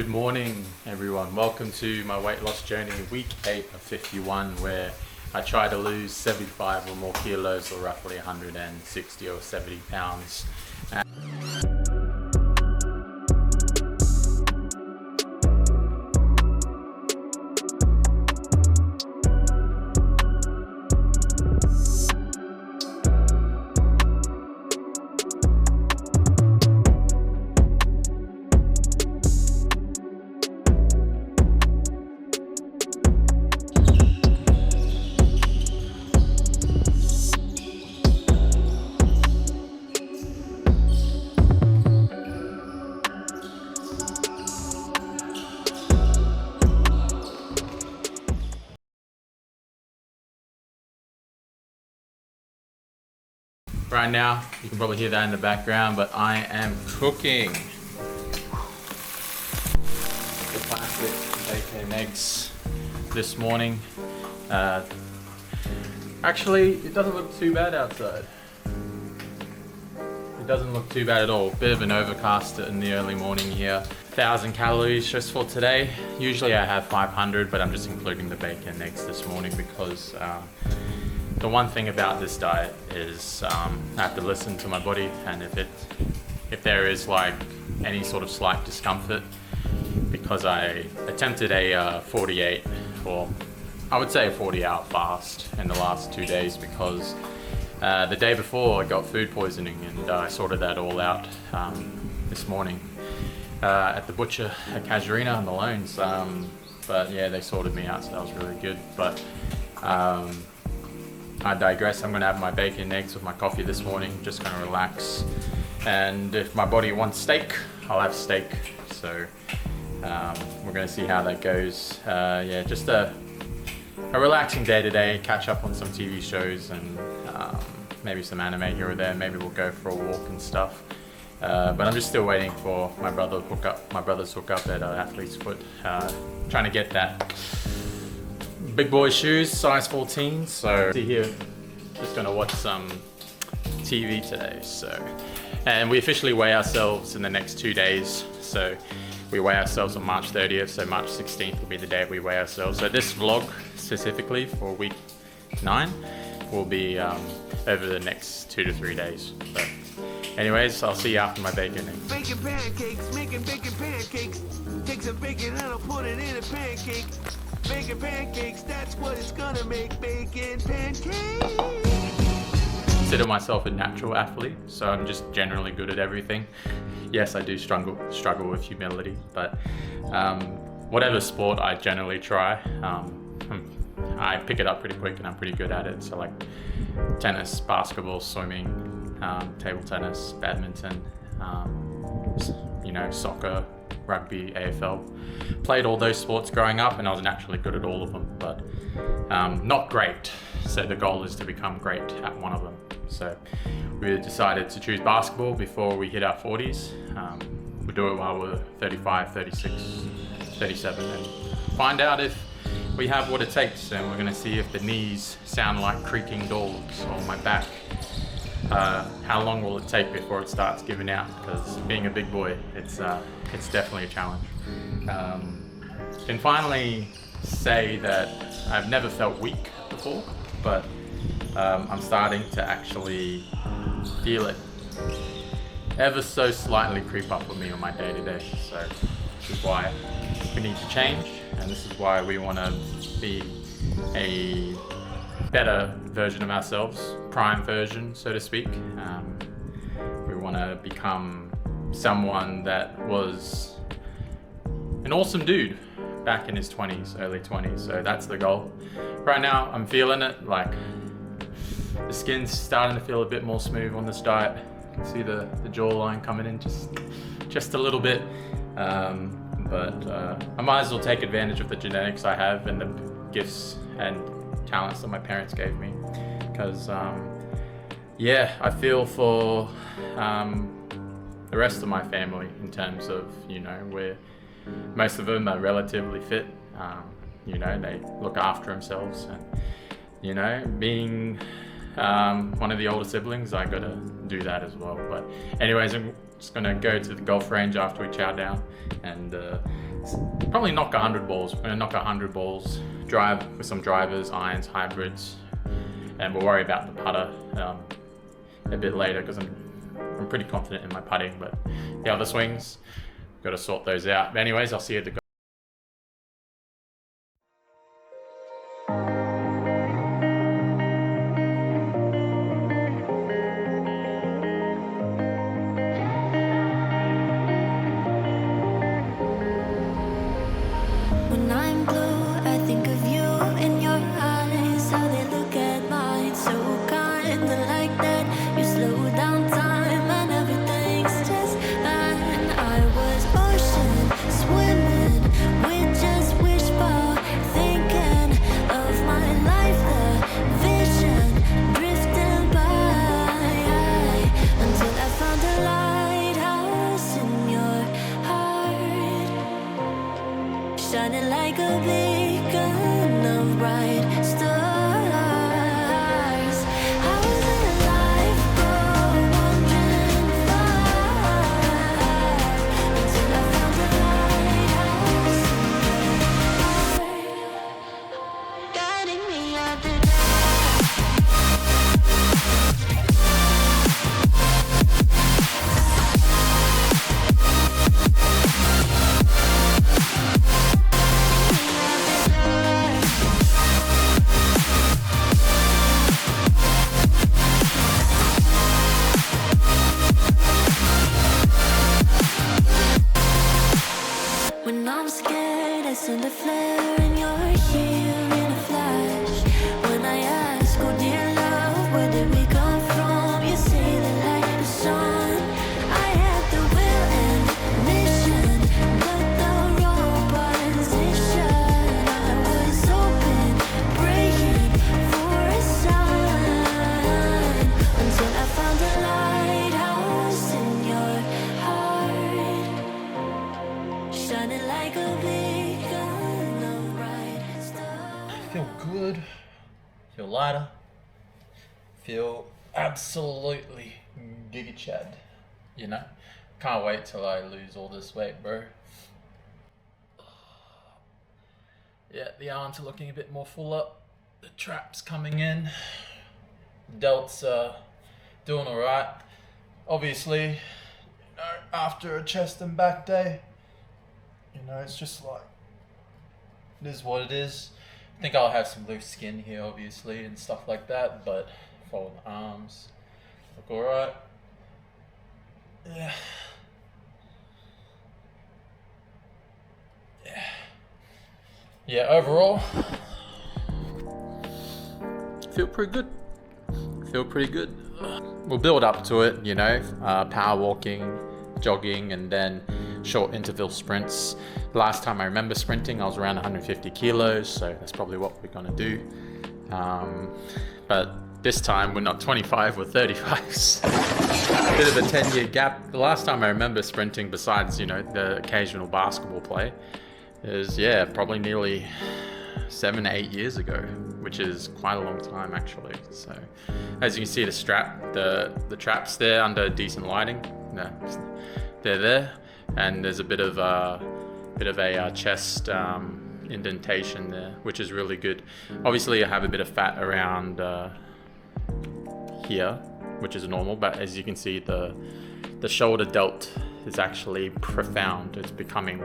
Good morning everyone, welcome to my weight loss journey, week 8 of 51, where I try to lose 75 or more kilos, or roughly 160 or 70 pounds. Right now, you can probably hear that in the background, but I am cooking the classic bacon and eggs this morning. Actually, it doesn't look too bad outside. It doesn't look too bad at all. Bit of an overcast in the early morning here. 1,000 calories just for today. Usually I have 500, but I'm just including the bacon and eggs this morning because the one thing about this diet is I have to listen to my body, and if there is like any sort of slight discomfort, because I attempted a 48, or I would say a 40-hour fast in the last 2 days, because the day before I got food poisoning, and I sorted that all out this morning at the butcher at Casuarina on the Loans. But yeah, they sorted me out, so that was really good. But I digress. I'm going to have my bacon and eggs with my coffee this morning, just going to relax. And if my body wants steak, I'll have steak. So we're going to see how that goes. Yeah, just a relaxing day today, catch up on some TV shows and maybe some anime here or there. Maybe we'll go for a walk and stuff. But I'm just still waiting for my brother's hook up at Athlete's Foot. Trying to get that big boy shoes, size 14. So see here, just gonna watch some TV today. And we officially weigh ourselves in the next 2 days. So we weigh ourselves on March 30th, so March 16th will be the day we weigh ourselves. So this vlog specifically for week 9 will be over the next 2 to 3 days. But anyways, I'll see you after my bacon. Making bacon pancakes. Take some bacon and I'll put it in a pancake. Bacon pancakes, that's what it's gonna make. Bacon pancakes. I consider myself a natural athlete, so I'm just generally good at everything. Yes, I do struggle with humility, but whatever sport I generally try, I pick it up pretty quick and I'm pretty good at it. So like tennis, basketball, swimming, table tennis, badminton, soccer, rugby, AFL. Played all those sports growing up and I was naturally good at all of them, but not great. So the goal is to become great at one of them. So we decided to choose basketball before we hit our 40s. We'll do it while we're 35, 36, 37 and find out if we have what it takes. And we're gonna see if the knees sound like creaking doors, or my back. How long will it take before it starts giving out? Because being a big boy, it's definitely a challenge. Can finally say that I've never felt weak before, but I'm starting to actually feel it ever so slightly creep up with me on my day-to-day. So this is why we need to change, and this is why we want to be a better version of ourselves, prime version, so to speak. We want to become someone that was an awesome dude back in his 20s, early 20s. So that's the goal. Right now, I'm feeling it. Like the skin's starting to feel a bit more smooth on this diet. You can see the jawline coming in just a little bit. But I might as well take advantage of the genetics I have and the gifts and talents that my parents gave me, because yeah, I feel for the rest of my family in terms of, where most of them are relatively fit. They look after themselves, and being one of the older siblings, I gotta do that as well. But anyways, I'm just gonna go to the golf range after we chow down and probably knock 100 balls. We're gonna knock 100 balls, drive with some drivers, irons, hybrids, and we'll worry about the putter a bit later because I'm pretty confident in my putting, but the other swings, got to sort those out. But anyways, I'll see you at the When I'm blue, I think of you in your eyes, how they look at mine, so kinda like that. You slow down time and everything's just fine. I was ocean swimming with just wishful thinking of my life, the vision drifting by, until I found a lighthouse in your heart, shining like a beacon of bright stars. I was in a life wandering far, until I found a lighthouse in your heart, guiding me out the When I'm scared, I send a flare and you're here in a flash. When I ask, oh dear love, where did we come from? You say the light is on. I had the will and mission, but the wrong position. I was open, praying for a sign, until I found a lighthouse in your heart, shining like a beacon of bright stars. feel good, feel lighter, feel absolutely giga chad, you know? Can't wait till I lose all this weight, bro. Yeah, the arms are looking a bit more full up, the trap's coming in, delts are doing alright. Obviously, you know, after a chest and back day, you know, it's just like, it is what it is. I think I'll have some loose skin here, obviously, and stuff like that, but fold the arms, look alright. Yeah. Yeah. Yeah, overall, feel pretty good. Feel pretty good. We'll build up to it, you know, power walking, jogging, and then short interval sprints. Last time I remember sprinting, I was around 150 kilos, so that's probably what we're gonna do. But this time we're not 25, we're 35s. A bit of a 10-year gap. The last time I remember sprinting, besides, you know, the occasional basketball play, is, yeah, probably nearly 7 to 8 years ago, which is quite a long time actually. So as you can see, the strap, the traps there under decent lighting, they're there, and there's a bit of a chest indentation there, which is really good. Obviously I have a bit of fat around here, which is normal, but as you can see, the shoulder delt is actually profound. It's becoming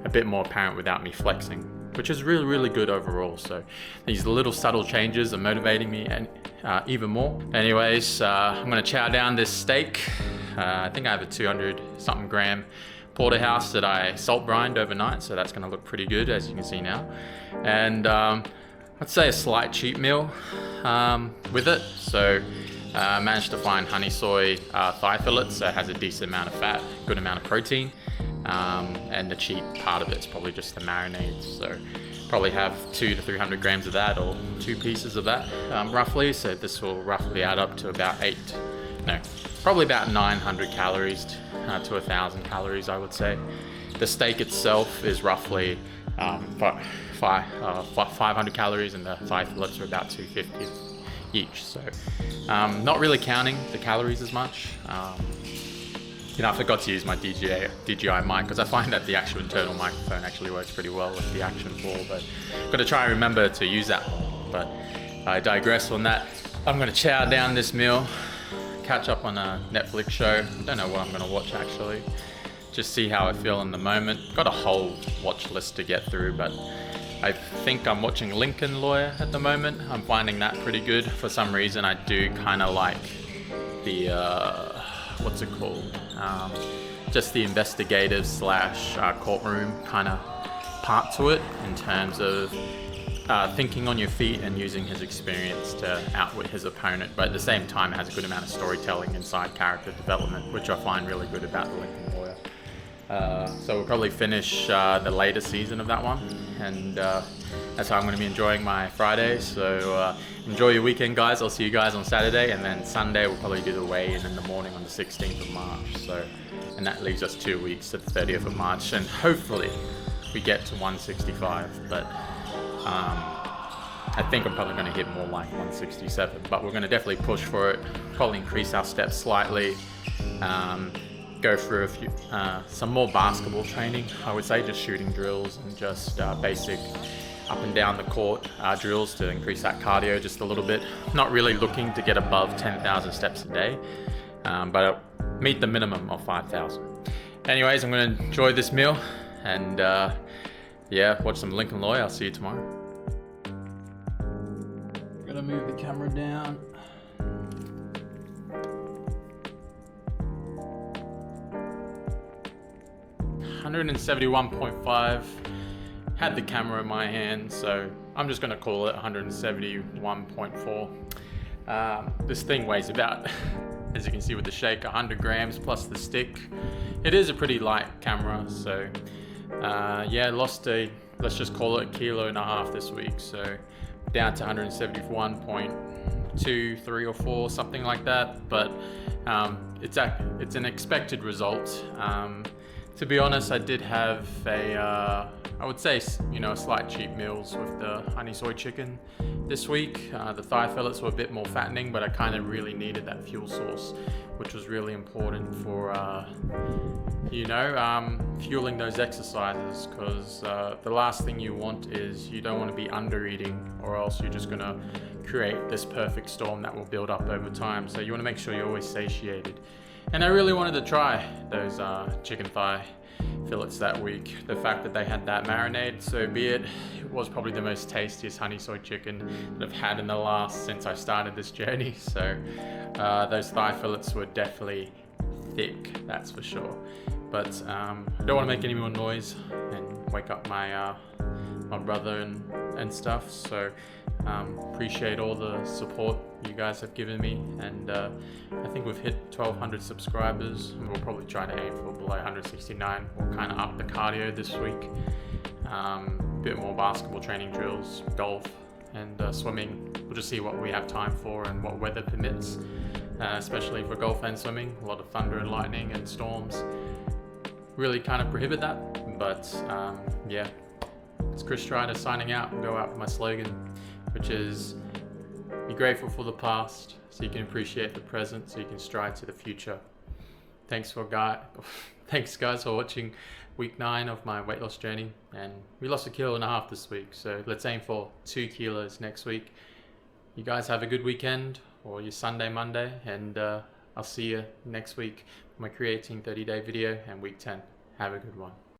a bit more apparent without me flexing, which is really, really good overall. So these little subtle changes are motivating me and even more. Anyways, I'm gonna chow down this steak. I think I have a 200 something gram porterhouse that I salt brined overnight, so that's gonna look pretty good, as you can see now. And I'd say a slight cheat meal with it. So I managed to find honey soy thigh fillets that has a decent amount of fat, good amount of protein, and the cheat part of it's probably just the marinades. So probably have 200 to 300 grams of that, or 2 pieces of that, roughly. So this will roughly add up to about probably about 900 calories to 1,000 calories, I would say. The steak itself is roughly 500 calories, and the thigh fillets are about 250 each. So not really counting the calories as much. You know, I forgot to use my DJI mic because I find that the actual internal microphone actually works pretty well with the Action 4, but I've got to try and remember to use that more. But I digress on that. I'm going to chow down this meal, catch up on a Netflix show. I don't know what I'm going to watch actually. Just see how I feel in the moment. Got a whole watch list to get through, but I think I'm watching Lincoln Lawyer at the moment. I'm finding that pretty good. For some reason, I do kind of like the, what's it called? Just the investigative slash courtroom kind of part to it in terms of thinking on your feet and using his experience to outwit his opponent, but at the same time it has a good amount of storytelling and side character development, which I find really good about the Lincoln Lawyer. So we'll probably finish the later season of that one, and that's how I'm going to be enjoying my Friday. So enjoy your weekend, guys. I'll see you guys on Saturday, and then Sunday we'll probably do the weigh-in in the morning on the 16th of March. So, and that leaves us 2 weeks to the 30th of March, and hopefully we get to 165. But I think I'm probably going to hit more like 167. But we're going to definitely push for it. Probably increase our steps slightly. Go through a few, some more basketball training, I would say, just shooting drills and just basic up and down the court drills to increase that cardio just a little bit. Not really looking to get above 10,000 steps a day, but meet the minimum of 5,000. Anyways, I'm going to enjoy this meal and yeah, watch some Lincoln Lawyer. I'll see you tomorrow. I'm going to move the camera down. 171.5. Had the camera in my hand, so I'm just going to call it 171.4. This thing weighs about, as you can see with the shake, 100 grams plus the stick. It is a pretty light camera, so yeah, lost let's just call it 1.5 kilos this week, so down to 171.2, 3 or 4, something like that. But it's an expected result. To be honest, I did have I would say, you know, a slight cheat meals with the honey soy chicken this week. The thigh fillets were a bit more fattening, but I kind of really needed that fuel source, which was really important for, you know, fueling those exercises, because the last thing you want is you don't want to be under eating, or else you're just going to create this perfect storm that will build up over time. So you want to make sure you're always satiated. And I really wanted to try those chicken thigh fillets that week. The fact that they had that marinade, so be it. It was probably the most tastiest honey soy chicken that I've had in the last since I started this journey. So those thigh fillets were definitely thick, that's for sure. But I don't want to make any more noise and wake up my my brother and stuff. So appreciate all the support you guys have given me, and I think we've hit 1,200 subscribers, and we'll probably try to aim for below 169. We'll kind of up the cardio this week, a bit more basketball training drills, golf, and swimming. We'll just see what we have time for and what weather permits, especially for golf and swimming. A lot of thunder and lightning and storms really kind of prohibit that, but yeah. It's Chris Strider signing out, and go out with my slogan, which is be grateful for the past so you can appreciate the present, so you can strive to the future. Thanks guys for watching week 9 of my weight loss journey, and we lost 1.5 kilos this week, so let's aim for 2 kilos next week. You guys have a good weekend, or your Sunday, Monday, and I'll see you next week for my Creatine 30-day video and week 10. Have a good one.